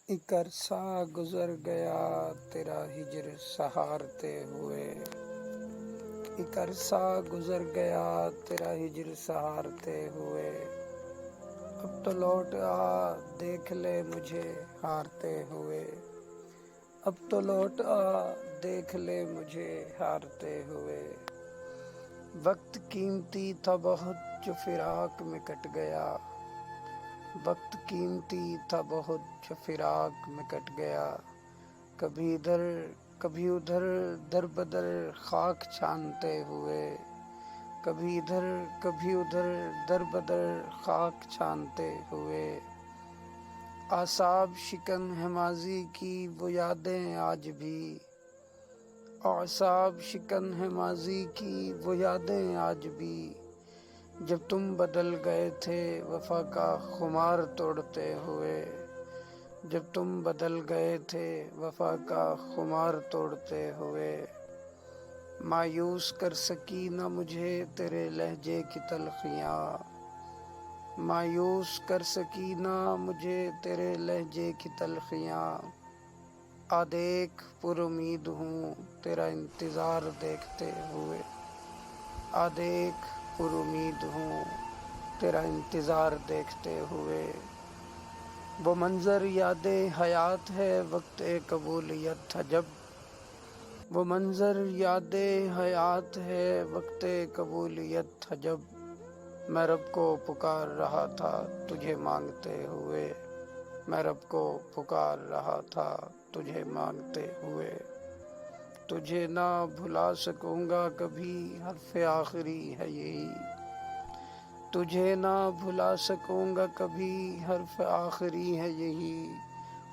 ایک عرصہ گزر گیا تیرا ہجر سہارتے ہوئے، ایک عرصہ گزر گیا تیرا ہجر سہارتے ہوئے، اب تو لوٹ آ دیکھ لے مجھے ہارتے ہوئے، اب تو لوٹ آ دیکھ لے مجھے ہارتے ہوئے۔ وقت قیمتی تھا بہت جو فراق میں کٹ گیا، وقت قیمتی تھا بہت جو فراق میں کٹ گیا، کبھی ادھر کبھی ادھر در بدر خاک چھانتے ہوئے، کبھی ادھر کبھی ادھر در بدر خاک چھانتے ہوئے۔ اعصاب شکن ہے ماضی کی وہ یادیں آج بھی، اعصاب شکن ہے ماضی کی وہ یادیں آج بھی، جب تم بدل گئے تھے وفا کا خمار توڑتے ہوئے، جب تم بدل گئے تھے وفا کا خمار توڑتے ہوئے۔ مایوس کر سکی نہ مجھے تیرے لہجے کی تلخیاں، مایوس کر سکی نہ مجھے تیرے لہجے کی تلخیاں، آ دیکھ پر امید ہوں تیرا انتظار دیکھتے ہوئے، آ دیکھ پر امید ہوں تیرا انتظار دیکھتے ہوئے۔ وہ منظر یاد حیات ہے وقت قبولیت تھا جب، وہ منظر یاد حیات ہے وقت قبولیت تھا جب، میں رب کو پکار رہا تھا تجھے مانگتے ہوئے، میں رب کو پکار رہا تھا تجھے مانگتے ہوئے۔ تجھے نہ بھلا سکوں گا کبھی حرف آخری ہے یہی، تجھے نہ بھلا سکوں گا کبھی حرف آخری ہے یہی،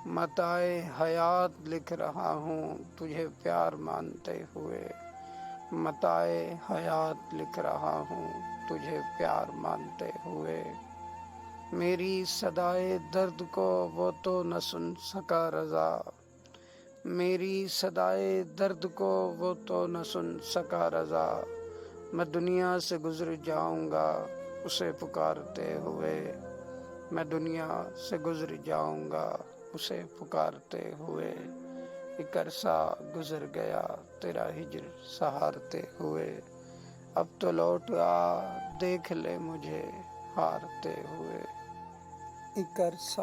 متاع حیات لکھ رہا ہوں تجھے پیار مانتے ہوئے، متاع حیات لکھ رہا ہوں تجھے پیار مانتے ہوئے۔ میری صدائے درد کو وہ تو نہ سن سکا رضا، میری صدائے درد کو وہ تو نہ سن سکا رضا، میں دنیا سے گزر جاؤں گا اسے پکارتے ہوئے، میں دنیا سے گزر جاؤں گا اسے پکارتے ہوئے۔ ایک عرصہ گزر گیا تیرا ہجر سہارتے ہوئے، اب تو لوٹ آ دیکھ لے مجھے ہارتے ہوئے۔ ایک عرصہ